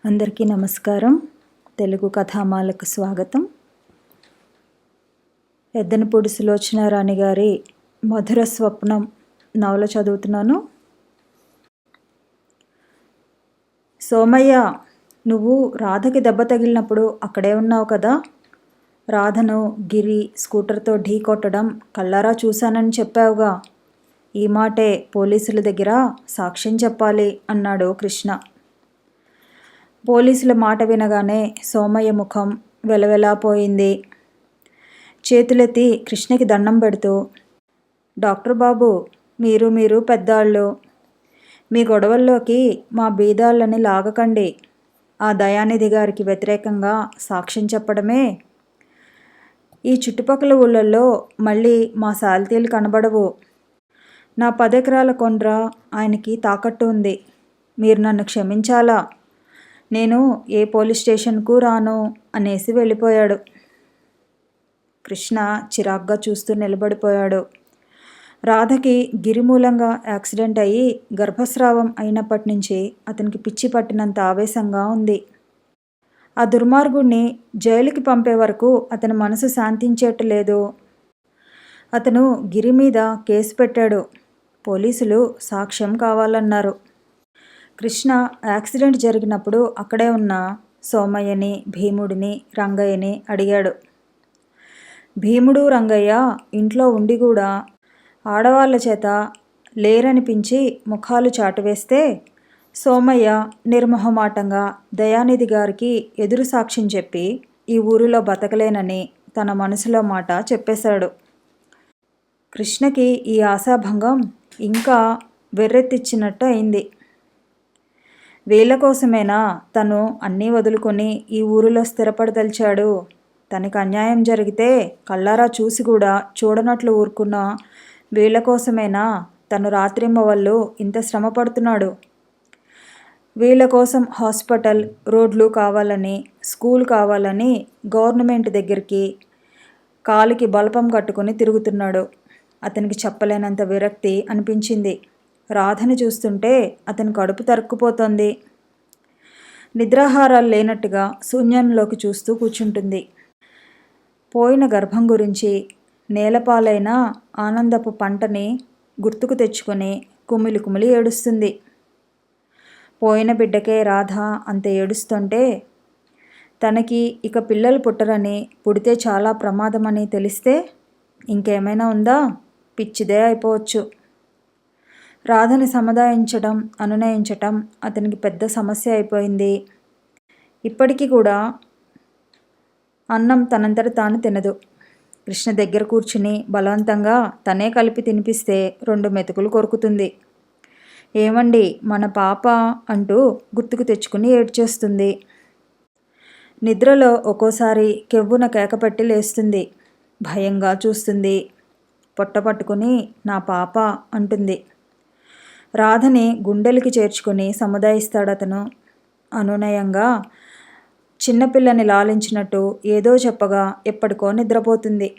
అందరికీ నమస్కారం. తెలుగు కథామాలకు స్వాగతం. ఎద్దనపూడి సులోచనారాణి గారి మధుర స్వప్నం నవల చదువుతున్నాను. సోమయ్య, నువ్వు రాధకి దెబ్బ తగిలినప్పుడు అక్కడే ఉన్నావు కదా? రాధను గిరి స్కూటర్తో ఢీ కొట్టడం కళ్ళారా చూశానని చెప్పావుగా. ఈ మాటే పోలీసుల దగ్గర సాక్ష్యం చెప్పాలి అన్నాడు కృష్ణ. పోలీసుల మాట వినగానే సోమయ్య ముఖం వెలవెలాపోయింది. చేతులెత్తి కృష్ణకి దండం పెడుతూ, డాక్టర్ బాబు, మీరు పెద్దాళ్ళు, మీ గొడవల్లోకి మా బీదాళ్ళని లాగకండి. ఆ దయానిధి గారికి వ్యతిరేకంగా సాక్ష్యం చెప్పడమే. ఈ చుట్టుపక్కల ఊళ్ళల్లో మళ్ళీ మా సాల్తీలు కనబడవు. నా 10 ఎకరాల కొండ్ర ఆయనకి తాకట్టు ఉంది. మీరు నన్ను క్షమించాలా. నేను ఏ పోలీస్ స్టేషన్కు రాను అనేసి వెళ్ళిపోయాడు. కృష్ణ చిరాగ్గా చూస్తూ నిలబడిపోయాడు. రాధకి గిరి మూలంగా యాక్సిడెంట్ అయ్యి గర్భస్రావం అయినప్పటి నుంచి అతనికి పిచ్చి పట్టినంత ఆవేశంగా ఉంది. ఆ దుర్మార్గుణ్ణి జైలుకి పంపే వరకు అతని మనసు శాంతించేట్టు లేదు. అతను గిరి మీద కేసు పెట్టాడు. పోలీసులు సాక్ష్యం కావాలన్నారు. కృష్ణ యాక్సిడెంట్ జరిగినప్పుడు అక్కడే ఉన్న సోమయ్యని, భీముడిని, రంగయ్యని అడిగాడు. భీముడు, రంగయ్య ఇంట్లో ఉండి కూడా ఆడవాళ్ళ చేత లేరనిపించి ముఖాలు చాటువేస్తే సోమయ్య నిర్మొహమాటంగా దయానిధి గారికి ఎదురు సాక్ష్యం చెప్పి ఈ ఊరిలో బతకలేనని తన మనసులో మాట చెప్పేశాడు. కృష్ణకి ఈ ఆశాభంగం ఇంకా వెర్రెత్తిచ్చినట్టు అయింది. వీళ్ళ కోసమేనా తను అన్నీ వదులుకొని ఈ ఊరిలో స్థిరపడదలిచాడు? తనకు అన్యాయం జరిగితే కళ్ళారా చూసి కూడా చూడనట్లు ఊరుకున్న వీళ్ళ కోసమేనా తను రాత్రింబవళ్ళు ఇంత శ్రమ పడుతున్నాడు? వీళ్ళ కోసం హాస్పిటల్, రోడ్లు కావాలని, స్కూల్ కావాలని గవర్నమెంట్ దగ్గరికి కాలికి బలపం కట్టుకొని తిరుగుతున్నాడు. అతనికి చెప్పలేనంత విరక్తి అనిపించింది. రాధని చూస్తుంటే అతని కడుపు తరుక్కుపోతోంది. నిద్రాహారాలు లేనట్టుగా శూన్యంలోకి చూస్తూ కూర్చుంటుంది. పోయిన గర్భం గురించి, నేలపాలైన ఆనందపు పంటని గుర్తుకు తెచ్చుకొని కుమిలి కుమిలి ఏడుస్తుంది. పోయిన బిడ్డకే రాధ అంత ఏడుస్తుంటే తనకి ఇక పిల్లలు పుట్టరని, పుడితే చాలా ప్రమాదమని తెలిస్తే ఇంకేమైనా ఉందా? పిచ్చిదే అయిపోవచ్చు. రాధని సముదాయించడం, అనునయించటం అతనికి పెద్ద సమస్య అయిపోయింది. ఇప్పటికీ కూడా అన్నం తనంతట తాను తినదు. కృష్ణ దగ్గర కూర్చుని బలవంతంగా తనే కలిపి తినిపిస్తే 2 మెతుకులు కొరుకుతుంది. ఏమండి, మన పాప అంటూ గుర్తుకు తెచ్చుకుని ఏడ్చేస్తుంది. నిద్రలో ఒక్కోసారి కెవ్వున కేకపెట్టి లేస్తుంది. భయంగా చూస్తుంది. పొట్ట పట్టుకుని నా పాప అంటుంది. రాధని గుండెలకి చేర్చుకుని సముదాయిస్తాడతను. అనునయంగా చిన్నపిల్లని లాలించినట్టు ఏదో చెప్పగా ఎప్పటికో నిద్రపోతుంది.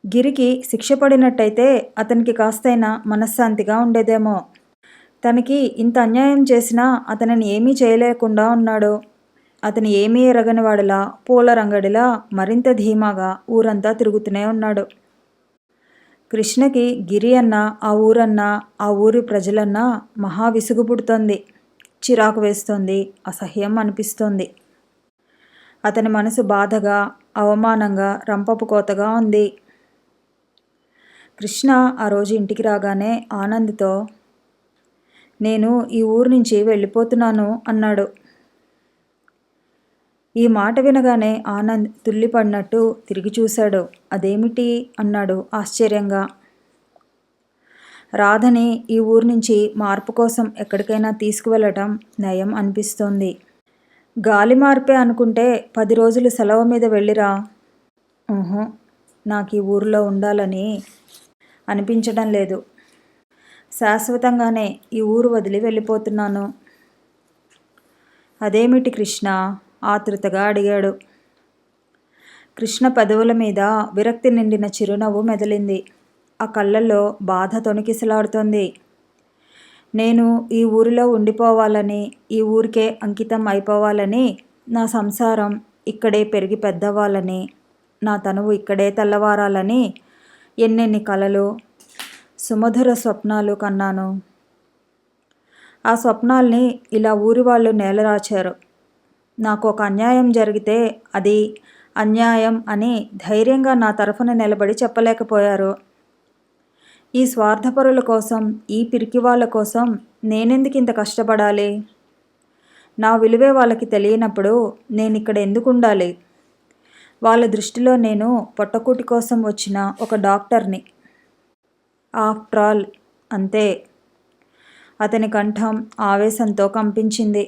గిరికి శిక్ష పడినట్టయితే అతనికి కాస్తైనా మనశ్శాంతిగా ఉండేదేమో. తనకి ఇంత అన్యాయం చేసినా అతనిని ఏమీ చేయలేకుండా ఉన్నాడు. అతను ఏమీ ఎరగనివాడిలా, పూల రంగడిలా మరింత ధీమాగా ఊరంతా తిరుగుతూనే ఉన్నాడు. కృష్ణకి గిరి అన్నా, ఆ ఊరన్నా, ఆ ఊరి ప్రజలన్నా మహా విసుగు పుడుతోంది. చిరాకు వేస్తోంది. అసహ్యం అనిపిస్తోంది. అతని మనసు బాధగా, అవమానంగా, రంపపు కోతగా ఉంది. కృష్ణ ఆ రోజు ఇంటికి రాగానే ఆనంద్తో, నేను ఈ ఊరు నుంచి వెళ్ళిపోతున్నాను అన్నాడు. ఈ మాట వినగానే ఆనంద్ తుల్లిపడినట్టు తిరిగి చూశాడు. అదేమిటి అన్నాడు ఆశ్చర్యంగా. రాధని ఈ ఊరు నుంచి మార్పు కోసం ఎక్కడికైనా తీసుకువెళ్ళటం నయం అనిపిస్తోంది. గాలి మార్పే అనుకుంటే 10 రోజులు సెలవు మీద వెళ్ళిరా. నాకు ఈ ఊరిలో ఉండాలని అనిపించడం లేదు. శాశ్వతంగానే ఈ ఊరు వదిలి వెళ్ళిపోతున్నాను. అదేమిటి కృష్ణ? ఆతృతగా అడిగాడు. కృష్ణ పెదవుల మీద విరక్తి నిండిన చిరునవ్వు మెదిలింది. ఆ కళ్ళల్లో బాధ తొణికిసలాడుతోంది. నేను ఈ ఊరిలో ఉండిపోవాలని, ఈ ఊరికే అంకితం అయిపోవాలని, నా సంసారం ఇక్కడే పెరిగి పెద్దవాళ్ళని, నా తనువు ఇక్కడే తెల్లవారాలని ఎన్నెన్ని కలలు, సుమధుర స్వప్నాలు కన్నాను. ఆ స్వప్నాల్ని ఇలా ఊరి వాళ్ళు నేలరాచారు. నాకు ఒక అన్యాయం జరిగితే అది అన్యాయం అని ధైర్యంగా నా తరఫున నిలబడి చెప్పలేకపోయారు. ఈ స్వార్థపరుల కోసం, ఈ పిరికి వాళ్ళ కోసం నేనెందుకు ఇంత కష్టపడాలి? నా విలువే వాళ్ళకి తెలియనప్పుడు నేను ఇక్కడ ఎందుకు ఉండాలి? వాళ్ళ దృష్టిలో నేను పొట్టకూటి కోసం వచ్చిన ఒక డాక్టర్ని. ఆఫ్టర్ ఆల్ అంతే. అతని కంఠం ఆవేశంతో కంపించింది.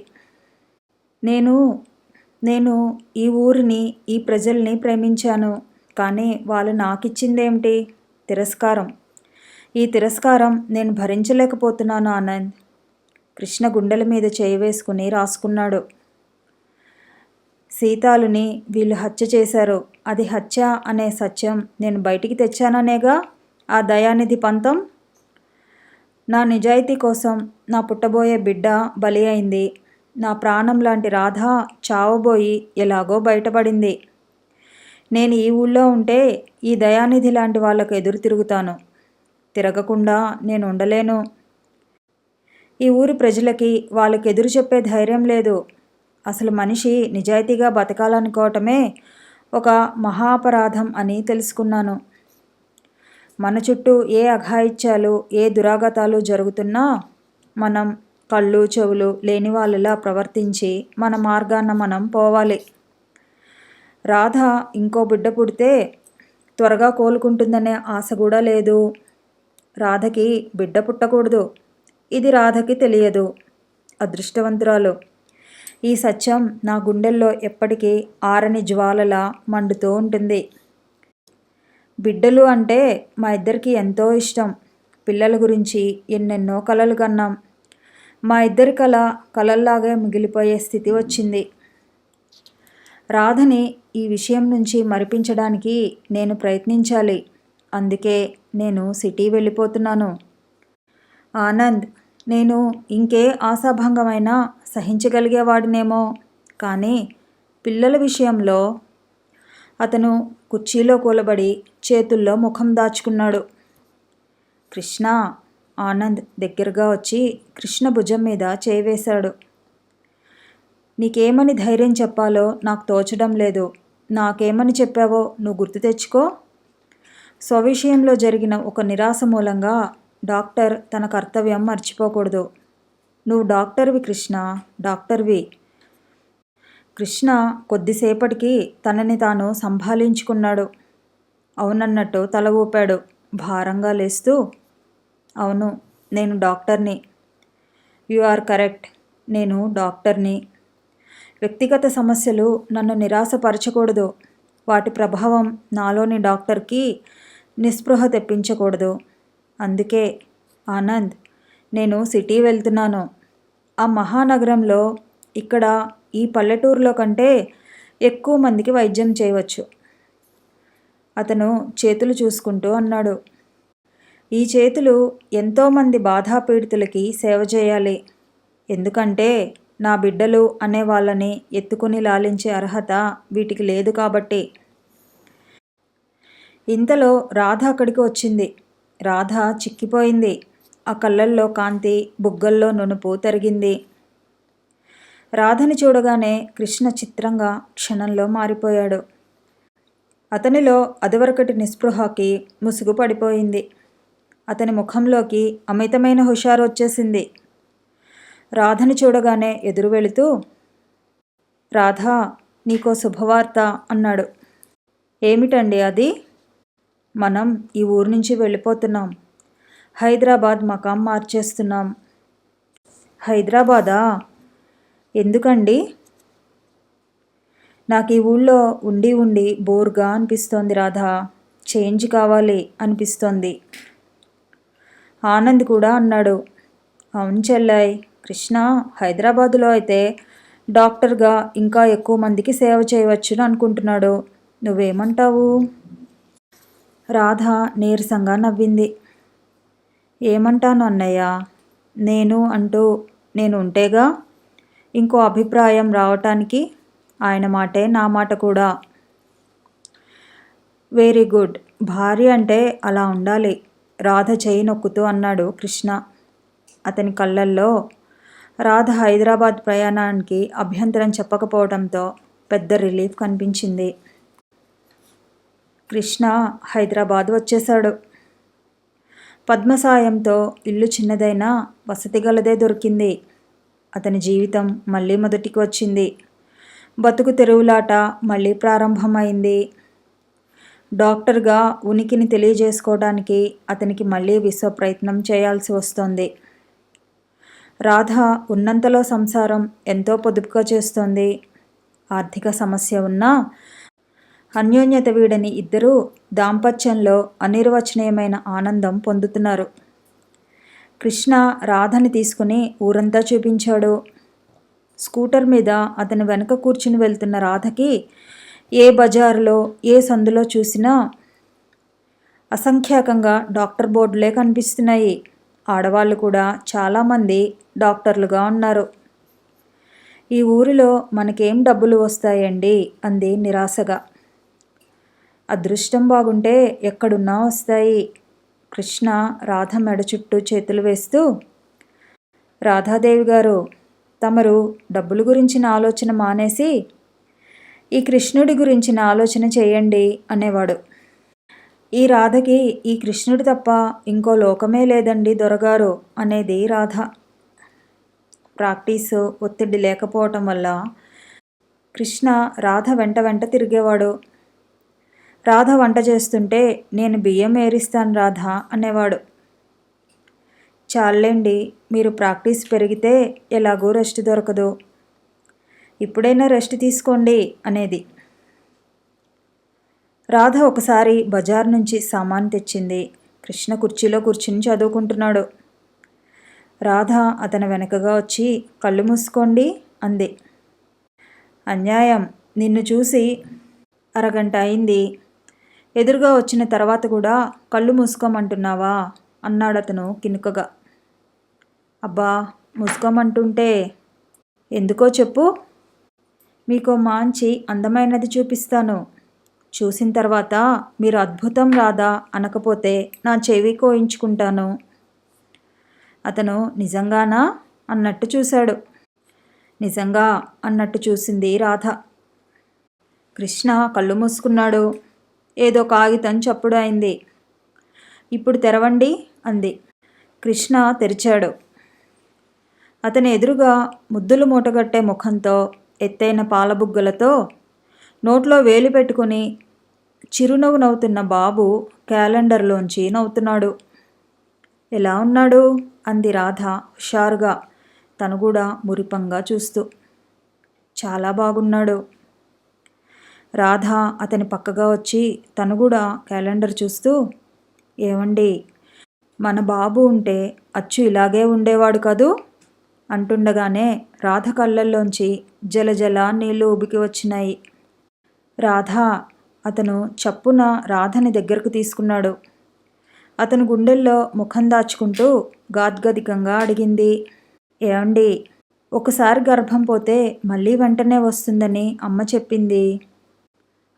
నేను ఈ ఊరిని, ఈ ప్రజల్ని ప్రేమించాను. కానీ వాళ్ళు నాకిచ్చిందేమిటి? తిరస్కారం. ఈ తిరస్కారం నేను భరించలేకపోతున్నాను ఆనంద్. కృష్ణ గుండెల మీద చేయి వేసుకుని రాసుకున్నాడు. సీతాలుని వీళ్ళు హత్య చేశారు. అది హత్య అనే సత్యం నేను బయటికి తెచ్చాననేగా ఆ దయానిధి పంతం. నా నిజాయితీ కోసం నా పుట్టబోయే బిడ్డ బలి అయింది. నా ప్రాణం లాంటి రాధ చావబోయి ఎలాగో బయటపడింది. నేను ఈ ఊళ్ళో ఉంటే ఈ దయానిధి లాంటి వాళ్ళకు ఎదురు తిరుగుతాను. తిరగకుండా నేను ఉండలేను. ఈ ఊరి ప్రజలకి వాళ్ళకి ఎదురు చెప్పే ధైర్యం లేదు. అసలు మనిషి నిజాయితీగా బతకాలనుకోవటమే ఒక మహాపరాధం అని తెలుసుకున్నాను. మన చుట్టూ ఏ అఘాయిత్యాలు, ఏ దురాగతాలు జరుగుతున్నా మనం కళ్ళు చెవులు లేని వాళ్ళలా ప్రవర్తించి మన మార్గాన మనం పోవాలి. రాధ ఇంకో బిడ్డ పుడితే త్వరగా కోలుకుంటుందనే ఆశ కూడా లేదు. రాధకి బిడ్డ పుట్టకూడదు. ఇది రాధకి తెలియదు. అదృష్టవంతురాలు. ఈ సత్యం నా గుండెల్లో ఎప్పటికీ ఆరని జ్వాలలా మండుతూ ఉంటుంది. బిడ్డలు అంటే మా ఇద్దరికి ఎంతో ఇష్టం. పిల్లల గురించి ఎన్నెన్నో కలలు కన్నాం. మా ఇద్దరి కల కలల్లాగే మిగిలిపోయే స్థితి వచ్చింది. రాధని ఈ విషయం నుంచి మరిపించడానికి నేను ప్రయత్నించాలి. అందుకే నేను సిటీ వెళ్ళిపోతున్నాను. ఆనంద్, నేను ఇంకే ఆశాభంగమైనా సహించగలిగేవాడినేమో, కానీ పిల్లల విషయంలో. అతను కుర్చీలో కూలబడి చేతుల్లో ముఖం దాచుకున్నాడు. కృష్ణ. ఆనంద్ దగ్గరగా వచ్చి కృష్ణ భుజం మీద చేయి వేశాడు. నీకేమని ధైర్యం చెప్పాలో నాకు తోచడం లేదు. నాకేమని చెప్పావో నువ్వు గుర్తు తెచ్చుకో. స్వవిషయంలో జరిగిన ఒక నిరాశ మూలంగా డాక్టర్ తన కర్తవ్యం మర్చిపోకూడదు. నువ్వు డాక్టర్వి కృష్ణ, డాక్టర్వి. కృష్ణ కొద్దిసేపటికి తనని తాను సంభాళించుకున్నాడు. అవునన్నట్టు తల ఊపాడు భారంగా లేస్తూ. అవును, నేను డాక్టర్ని. You are correct. నేను డాక్టర్ని. వ్యక్తిగత సమస్యలు నన్ను నిరాశపరచకూడదు. వాటి ప్రభావం నాలోని డాక్టర్కి నిస్పృహ తెప్పించకూడదు. అందుకే ఆనంద్, నేను సిటీ వెళ్తున్నాను. ఆ మహానగరంలో ఇక్కడ ఈ పల్లెటూరులో కంటే ఎక్కువ మందికి వైద్యం చేయవచ్చు. అతను చేతులు చూసుకుంటూ అన్నాడు. ఈ చేతులు ఎంతోమంది బాధాపీడితులకి సేవ చేయాలి. ఎందుకంటే నా బిడ్డలు అనే వాళ్ళని ఎత్తుకుని లాలించే అర్హత వీటికి లేదు కాబట్టి. ఇంతలో రాధ అక్కడికి వచ్చింది. రాధ చిక్కిపోయింది. ఆ కళ్ళల్లో కాంతి, బుగ్గల్లో నునుపు తరిగింది. రాధని చూడగానే కృష్ణ చిత్రంగా క్షణంలో మారిపోయాడు. అతనిలో అదివరకటి నిస్పృహకి ముసుగు పడిపోయింది. అతని ముఖంలోకి అమితమైన హుషారు వచ్చేసింది. రాధని చూడగానే ఎదురు వెళుతూ, రాధా, నీకో శుభవార్త అన్నాడు. ఏమిటండి అది? మనం ఈ ఊరు నుంచి వెళ్ళిపోతున్నాం. హైదరాబాద్ మకాం మార్చేస్తున్నాం. హైదరాబాదా? ఎందుకండి? నాకు ఈ ఊళ్ళో ఉండి ఉండి బోర్గా అనిపిస్తోంది రాధా. చేంజ్ కావాలి అనిపిస్తోంది. ఆనంద్ కూడా అన్నాడు. అవును చెల్లాయ్. కృష్ణ హైదరాబాదులో అయితే డాక్టర్గా ఇంకా ఎక్కువ మందికి సేవ చేయవచ్చును అనుకుంటున్నాడు. నువ్వేమంటావు? రాధ నీరసంగా నవ్వింది. ఏమంటాను అన్నయ్య, నేను అంటూ నేను ఉంటేగా ఇంకో అభిప్రాయం రావటానికి. ఆయన మాటే నా మాట కూడా. Very good. భార్య అంటే అలా ఉండాలి, రాధ చేయి నొక్కుతూ అన్నాడు కృష్ణ. అతని కళ్ళల్లో రాధ హైదరాబాద్ ప్రయాణానికి అభ్యంతరం చెప్పకపోవడంతో పెద్ద రిలీఫ్ కనిపించింది. కృష్ణ హైదరాబాద్ వచ్చేశాడు. పద్మ సాయంతో ఇల్లు చిన్నదైనా వసతిగలదే దొరికింది. అతని జీవితం మళ్ళీ మొదటికి వచ్చింది. బతుకు తెరువులాట మళ్ళీ ప్రారంభమైంది. డాక్టర్గా ఉనికిని తెలియజేసుకోవడానికి అతనికి మళ్ళీ విశ్వ ప్రయత్నం చేయాల్సి వస్తోంది. రాధ ఉన్నంతలో సంసారం ఎంతో పొదుపుగా చేస్తోంది. ఆర్థిక సమస్య ఉన్నా అన్యోన్యత వీడని ఇద్దరూ దాంపత్యంలో అనిర్వచనీయమైన ఆనందం పొందుతున్నారు. కృష్ణ రాధని తీసుకుని ఊరంతా చూపించాడు. స్కూటర్ మీద అతని వెనక కూర్చుని వెళ్తున్న రాధకి ఏ బజారులో ఏ సందులో చూసినా అసంఖ్యాకంగా డాక్టర్ బోర్డులే కనిపిస్తున్నాయి. ఆడవాళ్ళు కూడా చాలామంది డాక్టర్లుగా ఉన్నారు. ఈ ఊరిలో మనకేం డబ్బులు వస్తాయండి అంది నిరాశగా. అదృష్టం బాగుంటే ఎక్కడున్నా వస్తాయి. కృష్ణ రాధ మెడ చుట్టూ చేతులు వేస్తూ, రాధాదేవి గారు, తమరు డబ్బుల గురించిన ఆలోచన మానేసి ఈ కృష్ణుడి గురించిన ఆలోచన చేయండి అనేవాడు. ఈ రాధకి ఈ కృష్ణుడి తప్ప ఇంకో లోకమే లేదండి దొరగారు అనేది రాధ. ప్రాక్టీసు ఒత్తిడి లేకపోవటం వల్ల కృష్ణ రాధ వెంట వెంట తిరిగేవాడు. రాధ వంట చేస్తుంటే నేను బియ్యం ఏరిస్తాను రాధ అనేవాడు. చాలండి, మీరు ప్రాక్టీస్ పెరిగితే ఎలాగూ రెస్ట్ దొరకదు, ఇప్పుడైనా రెస్ట్ తీసుకోండి అనేది. రాధ ఒకసారి బజార్ నుంచి సామాన్ తెచ్చింది. కృష్ణ కుర్చీలో కూర్చుని చదువుకుంటున్నాడు. రాధ అతని వెనకగా వచ్చి కళ్ళు మూసుకోండి అంది. అన్యాయం, నిన్ను చూసి అరగంట అయింది, ఎదురుగా వచ్చిన తర్వాత కూడా కళ్ళు మూసుకోమంటున్నావా అన్నాడతను కినుకగా. అబ్బా, మూసుకోమంటుంటే ఎందుకో చెప్పు, మీకో మంచి అందమైనది చూపిస్తాను, చూసిన తర్వాత మీరు అద్భుతం రాదా అనకపోతే నా చెవి కోయించుకుంటాను. అతను నిజంగానా అన్నట్టు చూశాడు. నిజంగా అన్నట్టు చూసింది రాధ. కృష్ణ కళ్ళు మూసుకున్నాడు. ఏదో కాగితం చప్పుడు అయింది. ఇప్పుడు తెరవండి అంది. కృష్ణ తెరిచాడు. అతని ఎదురుగా ముద్దులు మూటగట్టే ముఖంతో, ఎత్తైన పాలబుగ్గలతో, నోట్లో వేలు పెట్టుకుని చిరునవ్వు నవ్వుతున్న బాబు క్యాలెండర్లోంచి నవ్వుతున్నాడు. ఎలా ఉన్నాడు అంది రాధ హుషారుగా, తను కూడా మురిపంగా చూస్తూ. చాలా బాగున్నాడు. రాధ అతని పక్కగా వచ్చి తను కూడా క్యాలెండర్ చూస్తూ, ఏమండి, మన బాబు ఉంటే అచ్చు ఇలాగే ఉండేవాడు కదూ అంటుండగానే రాధ కళ్ళల్లోంచి జలజల నీళ్లు ఉబికి వచ్చినాయి. రాధ, అతను చప్పున రాధని దగ్గరకు తీసుకున్నాడు. అతను గుండెల్లో ముఖం దాచుకుంటూ గాద్గదికంగా అడిగింది, ఏమండి, ఒకసారి గర్భం పోతే మళ్ళీ వెంటనే వస్తుందని అమ్మ చెప్పింది.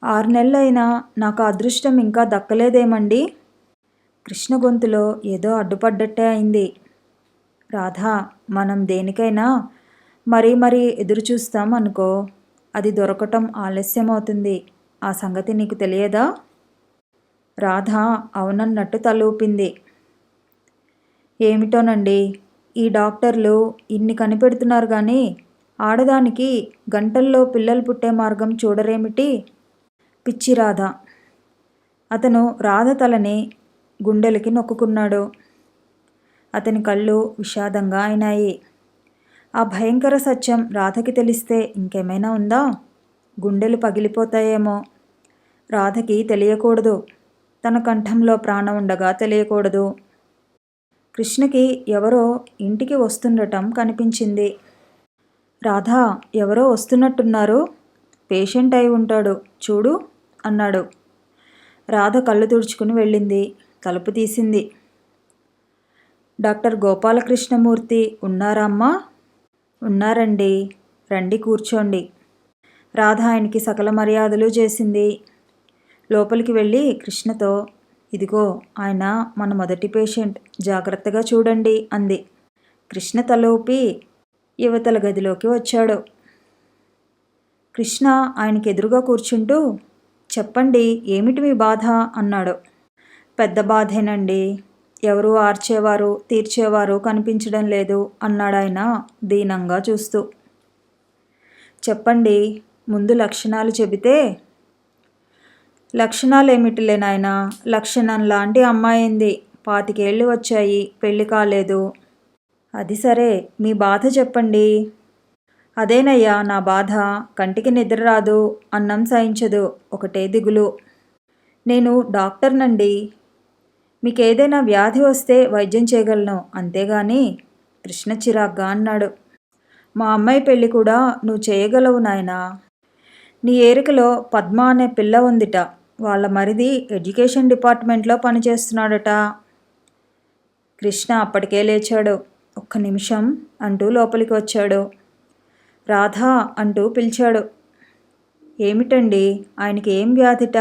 6 నెలలైనా నాకు అదృష్టం ఇంకా దక్కలేదేమండి. కృష్ణ గొంతులో ఏదో అడ్డుపడ్డట్టే అయింది. రాధా, మనం దేనికైనా మరీ ఎదురు చూస్తాం అనుకో, అది దొరకటం ఆలస్యం అవుతుంది. ఆ సంగతి నీకు తెలియదా? రాధ అవునన్నట్టు తలూపింది. ఏమిటోనండి, ఈ డాక్టర్లు ఇన్ని కనిపెడుతున్నారు కానీ ఆడదానికి గంటల్లో పిల్లలు పుట్టే మార్గం చూడరేమిటి? పిచ్చి రాధ. అతను రాధ తలని గుండెలకి నొక్కుకున్నాడు. అతని కళ్ళు విషాదంగా అయినాయి. ఆ భయంకర సత్యం రాధకి తెలిస్తే ఇంకేమైనా ఉందా? గుండెలు పగిలిపోతాయేమో. రాధకి తెలియకూడదు. తన కంఠంలో ప్రాణం ఉండగా తెలియకూడదు. కృష్ణకి ఎవరో ఇంటికి వస్తుండటం కనిపించింది. రాధా, ఎవరో వస్తున్నట్టున్నారు, పేషెంట్ అయి ఉంటాడు చూడు అన్నాడు. రాధ కళ్ళు తుడుచుకుని వెళ్ళింది. తలుపు తీసింది. డాక్టర్ గోపాలకృష్ణమూర్తి ఉన్నారా అమ్మా? ఉన్నారండి, రండి కూర్చోండి. రాధ ఆయనకి సకల మర్యాదలు చేసింది. లోపలికి వెళ్ళి కృష్ణతో, ఇదిగో ఆయన మన మొదటి పేషెంట్, జాగ్రత్తగా చూడండి అంది. కృష్ణ తలూపి యువతల గదిలోకి వచ్చాడు. కృష్ణ ఆయనకి ఎదురుగా కూర్చుంటూ, చెప్పండి, ఏమిటి మీ బాధ అన్నాడు. పెద్ద బాధేనండి, ఎవరు ఆర్చేవారు తీర్చేవారు కనిపించడం లేదు అన్నాడాయన దీనంగా చూస్తూ. చెప్పండి, ముందు లక్షణాలు చెబితే. లక్షణాలేమిటిలే నాయనా, లక్షణం లాంటి అమ్మాయింది, 25 ఏళ్ళు వచ్చాయి, పెళ్లి కాలేదు. అది సరే, మీ బాధ చెప్పండి. అదేనయ్యా నా బాధ, కంటికి నిద్ర రాదు, అన్నం సహించదు, ఒకటే దిగులు. నేను డాక్టర్నండి, మీకేదైనా వ్యాధి వస్తే వైద్యం చేయగలను, అంతేగాని. కృష్ణ చిరాగ్గా అన్నాడు. మా అమ్మాయి పెళ్ళి కూడా నువ్వు చేయగలవు నాయనా. నీ ఏరికలో పద్మ అనే పిల్ల ఉందిట, వాళ్ళ మరిది ఎడ్యుకేషన్ డిపార్ట్మెంట్లో పనిచేస్తున్నాడట. కృష్ణ అప్పటికే లేచాడు. ఒక్క నిమిషం అంటూ లోపలికి వచ్చాడు. రాధా అంటూ పిలిచాడు. ఏమిటండి, ఆయనకి ఏం వ్యాధిట?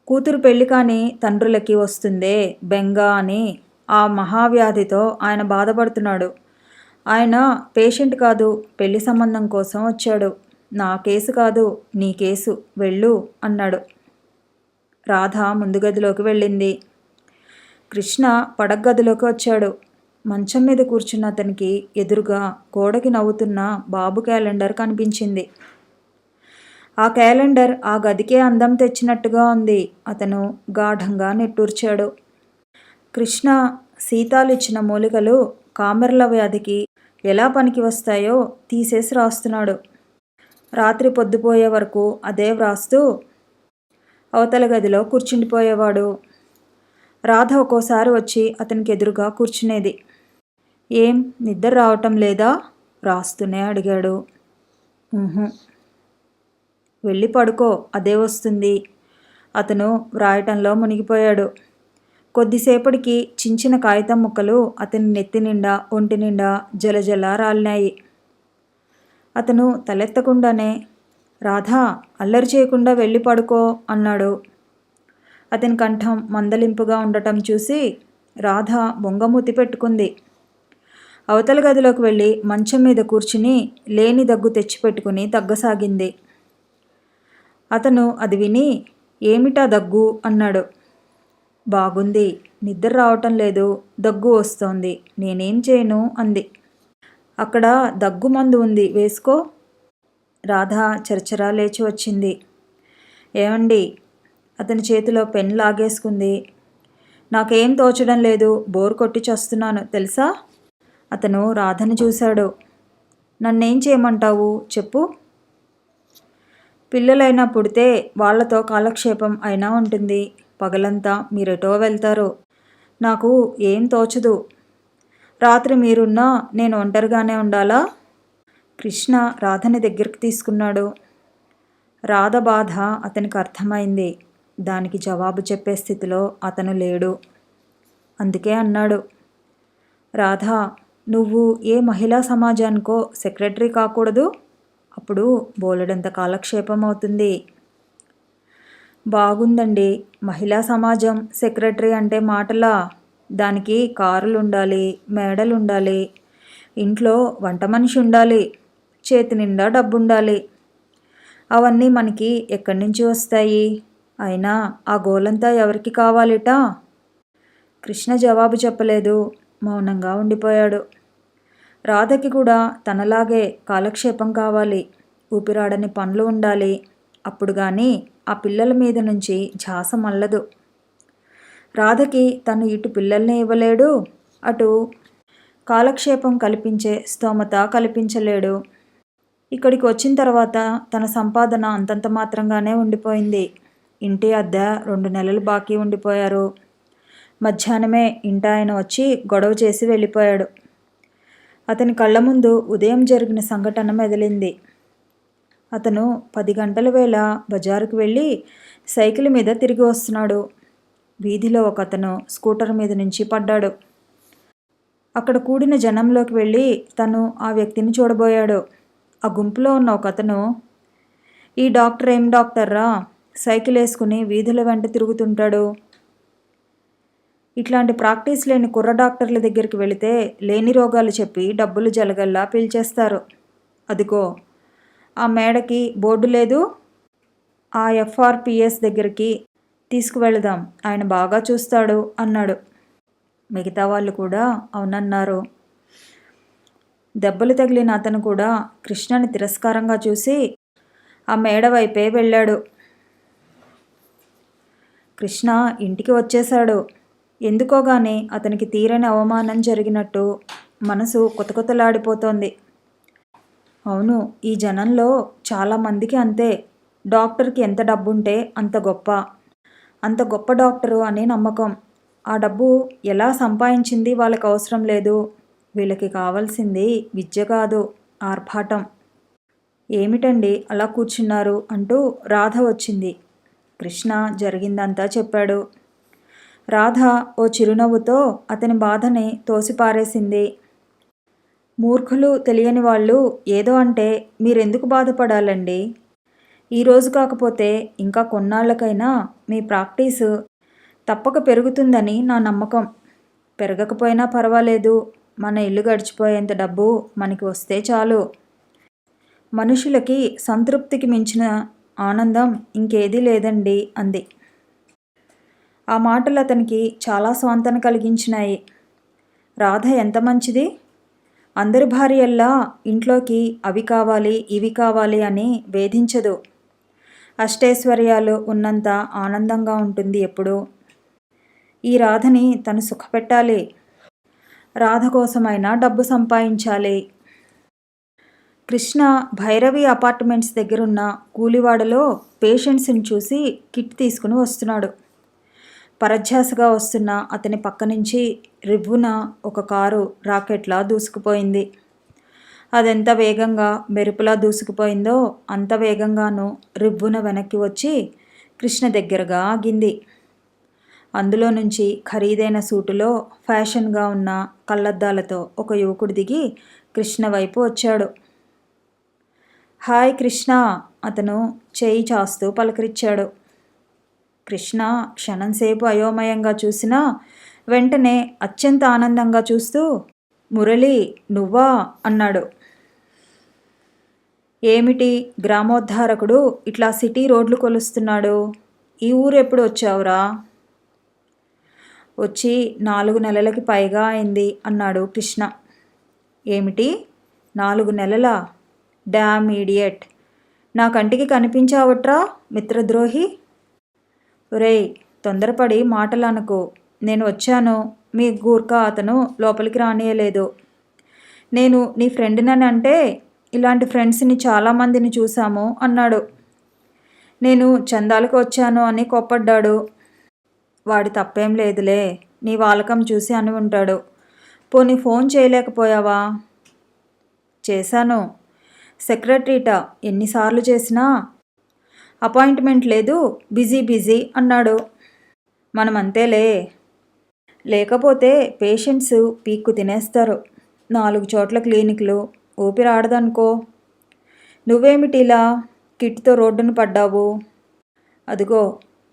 కూతురు పెళ్లి కాని తండ్రులకి వస్తుందే బెంగ అని, ఆ మహావ్యాధితో ఆయన బాధపడుతున్నాడు. ఆయన పేషెంట్ కాదు, పెళ్లి సంబంధం కోసం వచ్చాడు. నా కేసు కాదు, నీ కేసు, వెళ్ళు అన్నాడు. రాధ ముందు గదిలోకి వెళ్ళింది. కృష్ణ పడగదిలోకి వచ్చాడు. మంచం మీద కూర్చున్న అతనికి ఎదురుగా గోడకి నవ్వుతున్న బాబు క్యాలెండర్ కనిపించింది. ఆ క్యాలెండర్ ఆ గదికే అందం తెచ్చినట్టుగా ఉంది. అతను గాఢంగా నిట్టూర్చాడు. కృష్ణ సీతాలిచ్చిన మూలికలు కామెర్ల వ్యాధికి ఎలా పనికి వస్తాయో తీసేసి రాస్తున్నాడు. రాత్రి పొద్దుపోయే వరకు అదే వ్రాస్తూ అవతల గదిలో కూర్చుండిపోయేవాడు. రాధ ఒక్కోసారి వచ్చి అతనికి ఎదురుగా కూర్చునేది. ఏం నిద్ర రావటం లేదా? రాస్తూనే అడిగాడు. వెళ్ళి పడుకో, అదే వస్తుంది. అతను వ్రాయటంలో మునిగిపోయాడు. కొద్దిసేపటికి చించిన కాగితం ముక్కలు అతని నెత్తి నిండా ఒంటి నిండా జలజల రాలినాయి. అతను తలెత్తకుండానే, రాధా, అల్లరి చేయకుండా వెళ్ళి పడుకో అన్నాడు. అతని కంఠం మందలింపుగా ఉండటం చూసి రాధ బొంగమూతి పెట్టుకుంది. అవతల గదిలోకి వెళ్ళి మంచం మీద కూర్చుని లేని దగ్గు తెచ్చిపెట్టుకుని తగ్గసాగింది. అతను అది విని, ఏమిటా దగ్గు అన్నాడు. బాగుంది, నిద్ర రావటం లేదు, దగ్గు వస్తోంది, నేనేం చేయను అంది. అక్కడ దగ్గు మందు ఉంది, వేసుకో. రాధ చరచరా లేచి వచ్చింది. ఏమండి? అతని చేతిలో పెన్ లాగేసుకుంది. నాకేం తోచడం లేదు, బోర్ కొట్టి చస్తున్నాను తెలుసా? అతను రాధను చూశాడు. నన్నేం చేయమంటావు చెప్పు. పిల్లలైనా పుడితే వాళ్లతో కాలక్షేపం అయినా ఉంటుంది. పగలంతా మీరెటో వెళ్తారు. నాకు ఏం తోచదు. రాత్రి మీరున్నా నేను ఒంటరిగానే ఉండాలా? కృష్ణ రాధని దగ్గరికి తీసుకున్నాడు. రాధ బాధ అతనికి అర్థమైంది. దానికి జవాబు చెప్పే స్థితిలో అతను లేడు. అందుకే అన్నాడు, రాధా, నువ్వు ఏ మహిళా సమాజానికో సెక్రటరీ కాకూడదు? అప్పుడు బోలెడంత కాలక్షేపం అవుతుంది. బాగుందండి, మహిళా సమాజం సెక్రటరీ అంటే మాటలా? దానికి కారులుండాలి, మేడలుండాలి, ఇంట్లో వంట మనిషి ఉండాలి, చేతి నిండా డబ్బుండాలి. అవన్నీ మనకి ఎక్కడి నుంచి వస్తాయి? అయినా ఆ గోలంతా ఎవరికి కావాలిట? కృష్ణ జవాబు చెప్పలేదు, మౌనంగా ఉండిపోయాడు. రాధకి కూడా తనలాగే కాలక్షేపం కావాలి, ఊపిరాడని పనులు ఉండాలి. అప్పుడు కానీ ఆ పిల్లల మీద నుంచి ఝాస మల్లదు. రాధకి తను ఇటు పిల్లల్ని ఇవ్వలేడు, అటు కాలక్షేపం కల్పించే స్తోమత కల్పించలేడు. ఇక్కడికి వచ్చిన తర్వాత తన సంపాదన అంతంత మాత్రంగానే ఉండిపోయింది. ఇంటి అద్దె 2 నెలలు బాకీ ఉండిపోయారు. మధ్యాహ్నమే ఇంటాయన వచ్చి గొడవ చేసి వెళ్ళిపోయాడు. అతని కళ్ళ ముందు ఉదయం జరిగిన సంఘటన మెదిలింది. అతను 10 గంటల వేళ బజారుకు వెళ్ళి సైకిల్ మీద తిరిగి వస్తున్నాడు. వీధిలో ఒక అతను స్కూటర్ మీద నుంచి పడ్డాడు. అక్కడ కూడిన జనంలోకి వెళ్ళి తను ఆ వ్యక్తిని చూడబోయాడు. ఆ గుంపులో ఉన్న ఒకతను, ఈ డాక్టర్ ఏం డాక్టర్రా, సైకిల్ వేసుకుని వీధుల వెంట తిరుగుతుంటాడు. ఇట్లాంటి ప్రాక్టీస్ లేని కుర్ర డాక్టర్ల దగ్గరికి వెళితే లేని రోగాలు చెప్పి డబ్బులు జలగల్లా పీల్చేస్తారు. అదిగో ఆ మేడకి బోర్డు లేదు, ఆ ఎఫ్ఆర్పిఎస్ దగ్గరికి తీసుకువెళదాం, ఆయన బాగా చూస్తాడు అన్నాడు. మిగతా వాళ్ళు కూడా అవునన్నారు. దెబ్బలు తగిలిన అతను కూడా కృష్ణని తిరస్కారంగా చూసి ఆ మేడ వైపే వెళ్ళాడు. కృష్ణ ఇంటికి వచ్చేశాడు. ఎందుకోగాని అతనికి తీరని అవమానం జరిగినట్టు మనసు కొతకొతలాడిపోతోంది. అవును, ఈ జనంలో చాలామందికి అంతే. డాక్టర్కి ఎంత డబ్బుంటే అంత గొప్ప, అంత గొప్ప డాక్టరు అని నమ్మకం. ఆ డబ్బు ఎలా సంపాదించింది వాళ్ళకి అవసరం లేదు. వీళ్ళకి కావాల్సింది విద్య కాదు, ఆర్భాటం. ఏమిటండి అలా కూర్చున్నారు అంటూ రాధ వచ్చింది. కృష్ణ జరిగిందంతా చెప్పాడు. రాధ ఓ చిరునవ్వుతో అతని బాధని తోసిపారేసింది. మూర్ఖులు, తెలియని వాళ్ళు ఏదో అంటే మీరెందుకు బాధపడాలండి? ఈరోజు కాకపోతే ఇంకా కొన్నాళ్ళకైనా మీ ప్రాక్టీసు తప్పక పెరుగుతుందని నా నమ్మకం. పెరగకపోయినా పర్వాలేదు, మన ఇల్లు గడిచిపోయేంత డబ్బు మనకి వస్తే చాలు. మనుషులకి సంతృప్తికి మించిన ఆనందం ఇంకేదీ లేదండి అంది. ఆ మాటలు అతనికి చాలా స్వాంతన కలిగించినాయి. రాధ ఎంత మంచిది. అందరి భార్యల్లా ఇంట్లోకి అవి కావాలి ఇవి కావాలి అని వేధించదు. అష్టైశ్వర్యాలు ఉన్నంత ఆనందంగా ఉంటుంది ఎప్పుడు. ఈ రాధని తను సుఖపెట్టాలి. రాధ కోసమైనా డబ్బు సంపాదించాలి. కృష్ణ భైరవి అపార్ట్మెంట్స్ దగ్గరున్న కూలివాడలో పేషెంట్స్ని చూసి కిట్ తీసుకుని వస్తున్నాడు. పరధ్యాసగా వస్తున్న అతని పక్క నుంచి రివ్వున ఒక కారు రాకెట్లా దూసుకుపోయింది. అదెంత వేగంగా మెరుపులా దూసుకుపోయిందో అంత వేగంగానూ రివ్వున వెనక్కి వచ్చి కృష్ణ దగ్గరగా ఆగింది. అందులో నుంచి ఖరీదైన సూటులో ఫ్యాషన్గా ఉన్న కళ్ళద్దాలతో ఒక యువకుడు దిగి కృష్ణ వైపు వచ్చాడు. హాయ్ కృష్ణ, అతను చేయి చాస్తూ పలకరించాడు. కృష్ణ క్షణంసేపు అయోమయంగా చూసినా వెంటనే అత్యంత ఆనందంగా చూస్తూ, మురళి నువ్వా అన్నాడు. ఏమిటి గ్రామోద్ధారకుడు ఇట్లా సిటీ రోడ్లు కొలుస్తున్నాడు? ఈ ఊరు ఎప్పుడు వచ్చావురా? వచ్చి 4 నెలలకి పైగా అయింది అన్నాడు కృష్ణ. ఏమిటి 4 నెలలా? డామ్ ఈడియట్, నా కంటికి కనిపించావట్రా మిత్రద్రోహి. ఒరేయ్, తొందరపడి మాటలు అనకు. నేను వచ్చాను, మీ గూర్ఖా అతను లోపలికి రానియలేదు. నేను నీ ఫ్రెండ్నని అంటే ఇలాంటి ఫ్రెండ్స్ని చాలామందిని చూశాము అన్నాడు. నేను చందాలకు వచ్చాను అని కోప్పడ్డాడు. వాడి తప్పేం లేదులే, నీ వాలకం చూసి అని ఉంటాడు. పోనీ ఫోన్ చేయలేకపోయావా? చేశాను, సెక్రటరీట ఎన్నిసార్లు చేసినా అపాయింట్మెంట్ లేదు, బిజీ బిజీ అన్నాడు. మనమంతేలే, లేకపోతే పేషెంట్స్ పీక్కు తినేస్తారు. 4 చోట్ల క్లినిక్లు, ఊపిరాడదనుకో. నువ్వేమిటిలా కిట్తో రోడ్డును పడ్డావు? అదిగో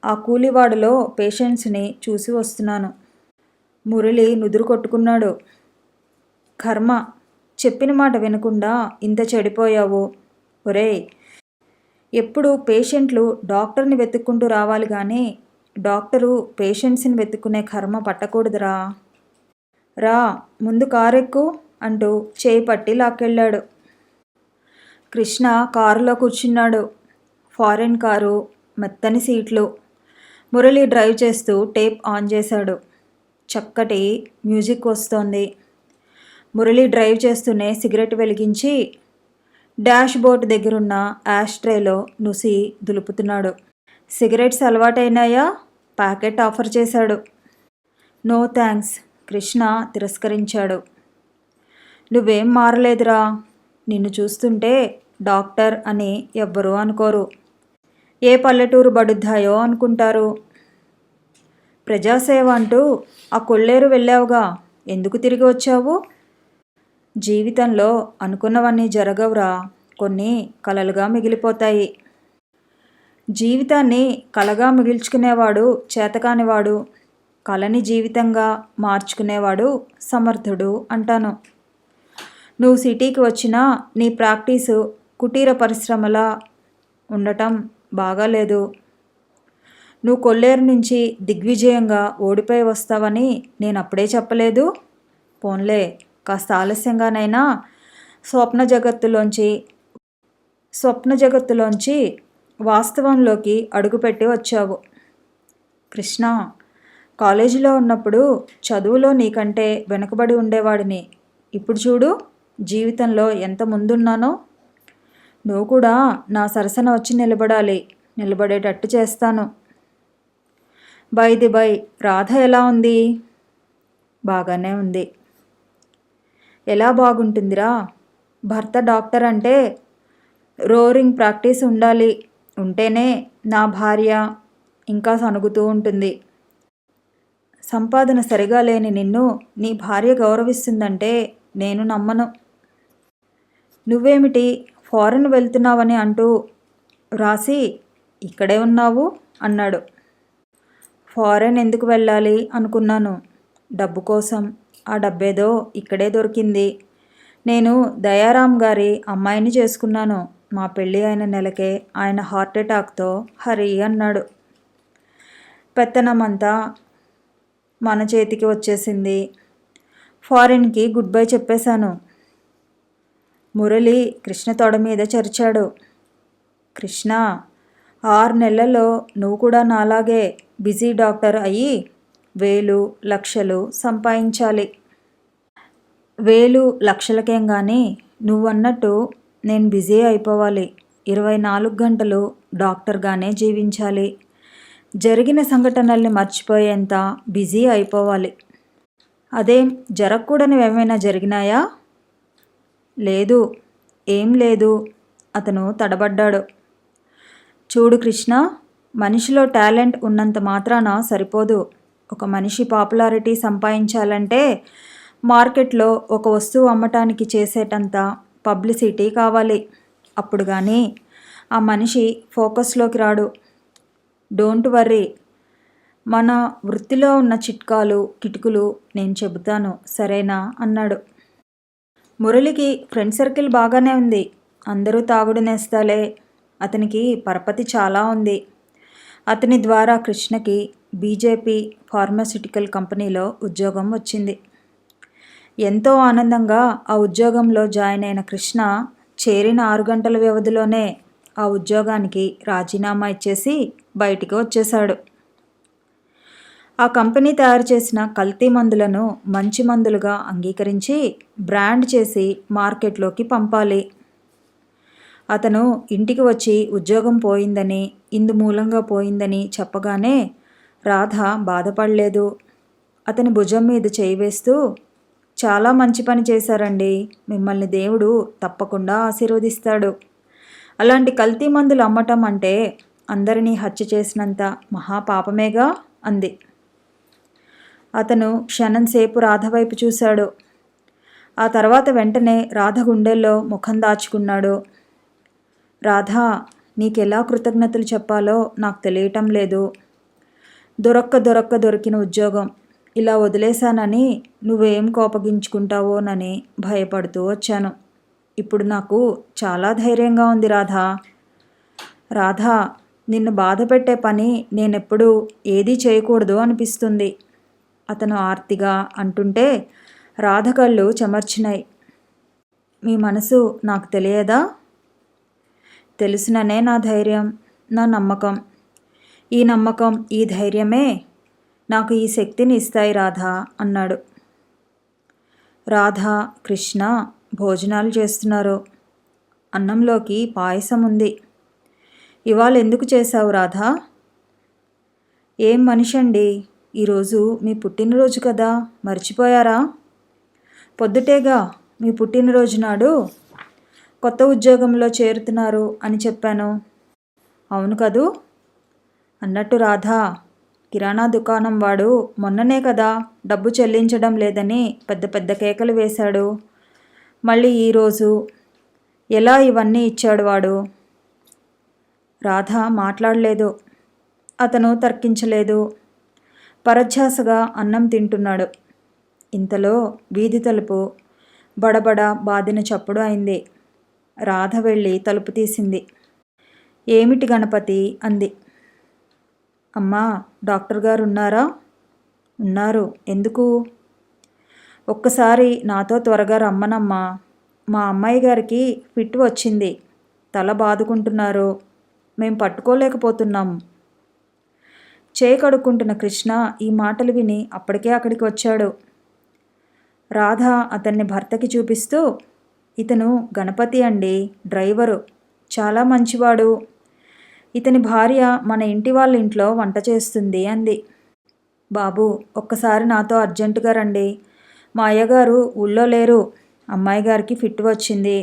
ఆ కూలివాడలో పేషెంట్స్ని చూసి వస్తున్నాను. మురళి నుదురు కొట్టుకున్నాడు. కర్మ, చెప్పిన మాట వినకుండా ఇంత చెడిపోయావు. ఒరేయ్, ఎప్పుడు పేషెంట్లు డాక్టర్ని వెతుక్కుంటూ రావాలి కానీ డాక్టరు పేషెంట్స్ని వెతుక్కునే కర్మ పట్టకూడదురా. రా ముందు కారెక్కు అంటూ చేయి పట్టి లాక్కెళ్ళాడు. కృష్ణ కారులో కూర్చున్నాడు. ఫారిన్ కారు, మెత్తని సీట్లు. మురళి డ్రైవ్ చేస్తూ టేప్ ఆన్ చేశాడు. చక్కటి మ్యూజిక్ వస్తోంది. మురళి డ్రైవ్ చేస్తూనే సిగరెట్ వెలిగించి డాష్ బోర్డ్ దగ్గరున్న యాష్ట్రేలో నుసి దులుపుతున్నాడు. సిగరెట్స్ అలవాటైనాయా? ప్యాకెట్ ఆఫర్ చేశాడు. నో థ్యాంక్స్, కృష్ణ తిరస్కరించాడు. నువ్వేం మారలేదురా. నిన్ను చూస్తుంటే డాక్టర్ అని ఎవ్వరూ అనుకోరు. ఏ పల్లెటూరు బడుద్దాయో అనుకుంటారు. ప్రజాసేవ అంటూ ఆ కొల్లేరు వెళ్ళావుగా, ఎందుకు తిరిగి వచ్చావు? జీవితంలో అనుకున్నవన్నీ జరగవురా, కొన్ని కలలుగా మిగిలిపోతాయి. జీవితాన్ని కలగా మిగిల్చుకునేవాడు చేతకానివాడు, కలని జీవితంగా మార్చుకునేవాడు సమర్థుడు అంటాను. నువ్వు సిటీకి వచ్చినా నీ ప్రాక్టీసు కుటీర పరిశ్రమలా ఉండటం బాగాలేదు. నువ్వు కొల్లేరు నుంచి దిగ్విజయంగా ఓడిపోయి వస్తావని నేను అప్పుడే చెప్పలేదు. పోన్లే, కాస్త ఆలస్యంగానైనా స్వప్న జగత్తులోంచి వాస్తవంలోకి అడుగుపెట్టి వచ్చావు. కృష్ణ, కాలేజీలో ఉన్నప్పుడు చదువులో నీకంటే వెనుకబడి ఉండేవాడిని. ఇప్పుడు చూడు, జీవితంలో ఎంత ముందున్నానో. నువ్వు కూడా నా సరసన వచ్చి నిలబడేటట్టు చేస్తాను. బై రాధ ఎలా ఉంది? బాగానే ఉంది. ఎలా బాగుంటుందిరా? భర్త డాక్టర్ అంటే రోరింగ్ ప్రాక్టీస్ ఉండాలి. ఉంటేనే నా భార్య ఇంకా సనుగుతూ ఉంటుంది. సంపాదన సరిగా లేని నిన్ను నీ భార్య గౌరవిస్తుందంటే నేను నమ్మను. నువ్వేమిటి ఫారెన్ వెళ్తున్నావని అంటూ రాసి ఇక్కడే ఉన్నావు అన్నాడు. ఫారెన్ ఎందుకు వెళ్ళాలి అనుకున్నాను. డబ్బు కోసం. ఆ డబ్బేదో ఇక్కడే దొరికింది. నేను దయారాం గారి అమ్మాయిని చేసుకున్నాను. మా పెళ్ళి అయిన నెలకే ఆయన హార్ట్ అటాక్తో హరి అన్నాడు. పెత్తనమంతా మన చేతికి వచ్చేసింది. ఫారిన్కి గుడ్ బై చెప్పేశాను. మురళి కృష్ణ తొడ మీద చరిచాడు. కృష్ణ, 6 నెలల్లో నువ్వు కూడా నాలాగే బిజీ డాక్టర్ అయ్యి 1000 లక్షలు సంపాదించాలి. 1000 లక్షలకేం కానీ నువ్వన్నట్టు నేను బిజీ అయిపోవాలి. 24 గంటలు డాక్టర్గానే జీవించాలి. జరిగిన సంఘటనల్ని మర్చిపోయేంత బిజీ అయిపోవాలి. అదేం జరగకూడనివి ఏమైనా జరిగినాయా? లేదు, ఏం లేదు. అతను తడబడ్డాడు. చూడు కృష్ణ, మనిషిలో టాలెంట్ ఉన్నంత మాత్రాన సరిపోదు. ఒక మనిషి పాపులారిటీ సంపాదించాలంటే మార్కెట్లో ఒక వస్తువు అమ్మటానికి చేసేటంత పబ్లిసిటీ కావాలి. అప్పుడు కానీ ఆ మనిషి ఫోకస్లోకి రాడు. డోంట్ వర్రీ, మన వృత్తిలో ఉన్న చిట్కాలు కిటుకులు నేను చెబుతాను, సరేనా అన్నాడు. మురళికి ఫ్రెండ్ సర్కిల్ బాగానే ఉంది. అందరూ తాగుడు నేస్తాలే. అతనికి పరపతి చాలా ఉంది. అతని ద్వారా కృష్ణకి బీజేపీ ఫార్మాస్యూటికల్ కంపెనీలో ఉద్యోగం వచ్చింది. ఎంతో ఆనందంగా ఆ ఉద్యోగంలో జాయిన్ అయిన కృష్ణ చేరిన 6 గంటల వ్యవధిలోనే ఆ ఉద్యోగానికి రాజీనామా ఇచ్చేసి బయటికి వచ్చేశాడు. ఆ కంపెనీ తయారు చేసిన కల్తీ మందులను మంచి మందులుగా అంగీకరించి బ్రాండ్ చేసి మార్కెట్లోకి పంపాలి. అతను ఇంటికి వచ్చి ఉద్యోగం పోయిందని, ఇందు మూలంగా పోయిందని చెప్పగానే రాధ బాధపడలేదు. అతని భుజం మీద చేయి వేస్తూ, చాలా మంచి పని చేశారండి. మిమ్మల్ని దేవుడు తప్పకుండా ఆశీర్వదిస్తాడు. అలాంటి కల్తీ మందులు అమ్మటం అంటే అందరినీ హత్య చేసినంత మహాపాపమేగా అంది. అతను క్షణంసేపు రాధ వైపు చూశాడు. ఆ తర్వాత వెంటనే రాధ గుండెల్లో ముఖం దాచుకున్నాడు. రాధా, నీకెలా కృతజ్ఞతలు చెప్పాలో నాకు తెలియటం లేదు. దొరికిన ఉద్యోగం ఇలా వదిలేశానని నువ్వేం కోపగించుకుంటావోనని భయపడుతూ వచ్చాను. ఇప్పుడు నాకు చాలా ధైర్యంగా ఉంది రాధా. రాధా, నిన్ను బాధ పెట్టే పని నేనెప్పుడూ ఏదీ చేయకూడదు అనిపిస్తుంది అతను ఆర్తిగా అంటుంటే రాధ కళ్ళు చెమర్చినాయి. మీ మనసు నాకు తెలియదా? తెలుసుననే నా ధైర్యం, నా నమ్మకం. ఈ నమ్మకం, ఈ ధైర్యమే నాకు ఈ శక్తిని ఇస్తాయి రాధా అన్నాడు. రాధ, కృష్ణ భోజనాలు చేస్తున్నారు. అన్నంలోకి పాయసం ఉంది. ఇవాళ ఎందుకు చేశావు రాధా? ఏం మనిషి అండి, ఈరోజు మీ పుట్టినరోజు కదా, మర్చిపోయారా? పొద్దుటేగా మీ పుట్టినరోజు నాడు కొత్త ఉద్యోగంలో చేరుతున్నారు అని చెప్పాను. అవును కదూ? అన్నట్టు రాధా, కిరాణా దుకాణం వాడు మొన్ననే కదా డబ్బు చెల్లించడం లేదని పెద్ద పెద్ద కేకలు వేశాడు. మళ్ళీ ఈరోజు ఎలా ఇవన్నీ ఇచ్చాడు వాడు? రాధ మాట్లాడలేదు. అతను తర్కించలేదు. పరధ్యాసగా అన్నం తింటున్నాడు. ఇంతలో వీధి తలుపు బడబడ బాదిన చప్పుడు అయింది. రాధ వెళ్ళి తలుపు తీసింది. ఏమిటి గణపతి అంది. అమ్మా, డాక్టర్ గారు ఉన్నారా? ఉన్నారు. ఎందుకు? ఒక్కసారి నాతో త్వరగా రమ్మనమ్మా. మా అమ్మాయి గారికి ఫిట్ వచ్చింది. తల బాదుకుంటున్నారు. మేం పట్టుకోలేకపోతున్నాం. చేయి కడుక్కుంటున్న కృష్ణ ఈ మాటలు విని అప్పటికే అక్కడికి వచ్చాడు. రాధ అతన్ని భర్తకి చూపిస్తూ, ఇతను గణపతి అండి, డ్రైవరు. చాలా మంచివాడు. ఇతని భార్య మన ఇంటి వాళ్ళ ఇంట్లో వంట చేస్తుంది అంది. బాబు, ఒక్కసారి నాతో అర్జెంటుగా రండి. మా అయ్యగారు ఊళ్ళో లేరు. అమ్మాయి గారికి ఫిట్ వచ్చింది.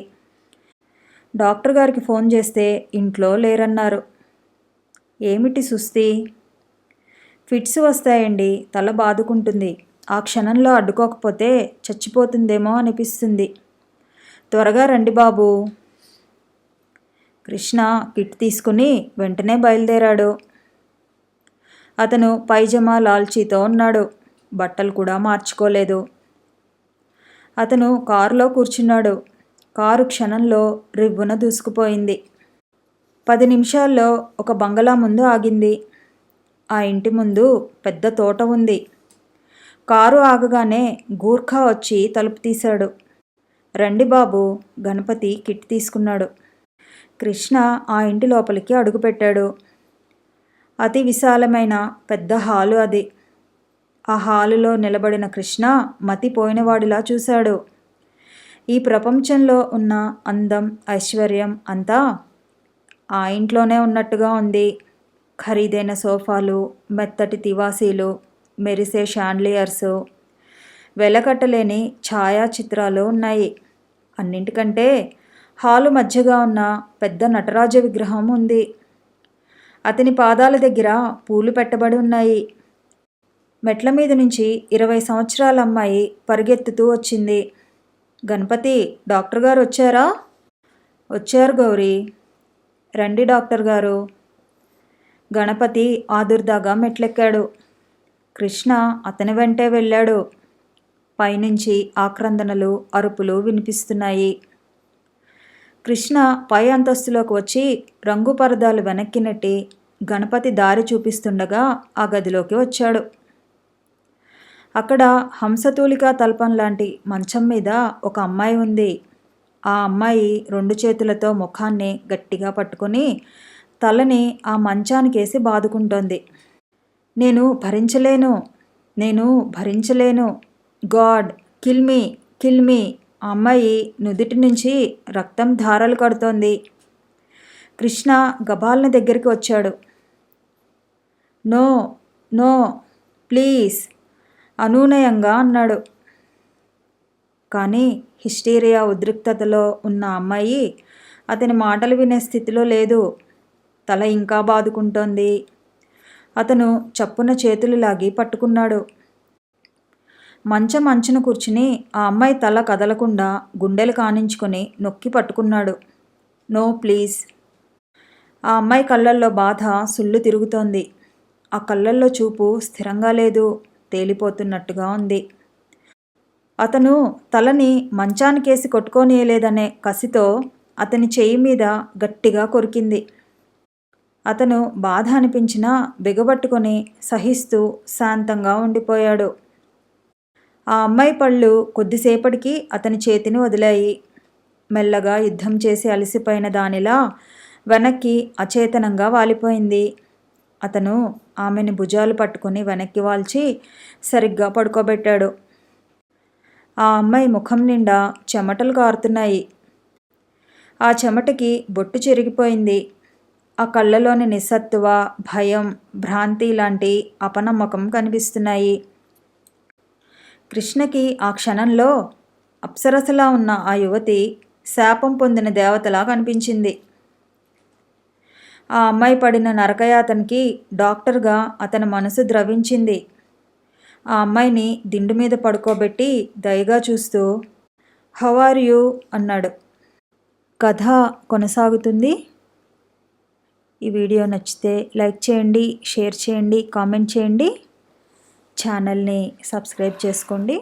డాక్టర్ గారికి ఫోన్ చేస్తే ఇంట్లో లేరన్నారు. ఏమిటి సుస్థి? ఫిట్స్ వస్తాయండి. తల బాదుకుంటుంది. ఆ క్షణంలో అడ్డుకోకపోతే చచ్చిపోతుందేమో అనిపిస్తుంది. త్వరగా రండి బాబు. కృష్ణ కిట్ తీసుకుని వెంటనే బయలుదేరాడు. అతను పైజమా లాల్చీతో ఉన్నాడు. బట్టలు కూడా మార్చుకోలేదు. అతను కారులో కూర్చున్నాడు. కారు క్షణంలో రివ్వున దూసుకుపోయింది. 10 నిమిషాల్లో ఒక బంగళా ముందు ఆగింది. ఆ ఇంటి ముందు పెద్ద తోట ఉంది. కారు ఆగగానే గూర్ఖా వచ్చి తలుపు తీశాడు. రండి బాబు. గణపతి కిట్ తీసుకున్నాడు. కృష్ణ ఆ ఇంటి లోపలికి అడుగుపెట్టాడు. అతి విశాలమైన పెద్ద హాలు అది. ఆ హాలులో నిలబడిన కృష్ణ మతిపోయినవాడిలా చూశాడు. ఈ ప్రపంచంలో ఉన్న అందం, ఐశ్వర్యం అంతా ఆ ఇంట్లోనే ఉన్నట్టుగా ఉంది. ఖరీదైన సోఫాలు, మెత్తటి తివాసీలు, మెరిసే షాండ్లియర్సు, వెలకట్టలేని ఛాయాచిత్రాలు ఉన్నాయి. అన్నింటికంటే హాలు మధ్యగా ఉన్న పెద్ద నటరాజ విగ్రహం ఉంది. అతని పాదాల దగ్గర పూలు పెట్టబడి ఉన్నాయి. మెట్ల మీద నుంచి 20 సంవత్సరాల అమ్మాయి పరిగెత్తుతూ వచ్చింది. గణపతి, డాక్టర్ గారు వచ్చారా? వచ్చారు గౌరీ. రండి డాక్టర్ గారు. గణపతి ఆదుర్దాగా మెట్లెక్కాడు. కృష్ణ అతని వెంటే వెళ్ళాడు. పైనుంచి ఆక్రందనలు, అరుపులు వినిపిస్తున్నాయి. కృష్ణ పై అంతస్తులోకి వచ్చి రంగు పరదాలు వెనక్కి నెట్టి గణపతి దారి చూపిస్తుండగా ఆ గదిలోకి వచ్చాడు. అక్కడ హంసతూలికా తల్పం లాంటి మంచం మీద ఒక అమ్మాయి ఉంది. ఆ అమ్మాయి 2 చేతులతో ముఖాన్ని గట్టిగా పట్టుకొని తలని ఆ మంచానికేసి బాదుకుంటోంది. నేను భరించలేను. God, kill me. ఆ అమ్మాయి నుదిటి నుంచి రక్తం ధారలు కడుతోంది. కృష్ణ గబాల్న దగ్గరికి వచ్చాడు. నో ప్లీజ్ అనూనయంగా అన్నాడు. కానీ హిస్టీరియా ఉద్రిక్తతలో ఉన్న అమ్మాయి అతని మాటలు వినే స్థితిలో లేదు. తల ఇంకా బాదుకుంటోంది. అతను చప్పున చేతులు లాగి పట్టుకున్నాడు. మంచం అంచున కూర్చుని ఆ అమ్మాయి తల కదలకుండా గుండెలు కానించుకొని నొక్కి పట్టుకున్నాడు. No please. ఆ అమ్మాయి కళ్ళల్లో బాధ సుళ్ళు తిరుగుతోంది. ఆ కళ్ళల్లో చూపు స్థిరంగా లేదు, తేలిపోతున్నట్టుగా ఉంది. అతను తలని మంచానికేసి కొట్టుకోనీయలేదనే కసితో అతని చెయ్యి మీద గట్టిగా కొరికింది. అతను బాధ అనిపించినా బిగబట్టుకొని సహిస్తూ శాంతంగా ఉండిపోయాడు. ఆ అమ్మాయి పళ్ళు కొద్దిసేపటికి అతని చేతిని వదిలాయి. మెల్లగా యుద్ధం చేసి అలసిపోయిన దానిలా వెనక్కి అచేతనంగా వాలిపోయింది. అతను ఆమెని భుజాలు పట్టుకొని వెనక్కి వాల్చి సరిగ్గా పడుకోబెట్టాడు. ఆ అమ్మాయి ముఖం నిండా చెమటలు కారుతున్నాయి. ఆ చెమటకి బొట్టు చెరిగిపోయింది. ఆ కళ్ళలోని నిస్సత్తువ, భయం, భ్రాంతి లాంటి అపనమ్మకం కనిపిస్తున్నాయి. కృష్ణకి ఆ క్షణంలో అప్సరసలా ఉన్న ఆ యువతి శాపం పొందిన దేవతలా కనిపించింది. ఆ అమ్మాయి పడిన నరకయాతనకి డాక్టర్గా అతని మనసు ద్రవించింది. ఆ అమ్మాయిని దిండు మీద పడుకోబెట్టి దయగా చూస్తూ హౌ ఆర్ యూ అన్నాడు. కథ కొనసాగుతుంది. ఈ వీడియో నచ్చితే లైక్ చేయండి, షేర్ చేయండి, కామెంట్ చేయండి. ఛానల్ని సబ్స్క్రైబ్ చేసుకోండి.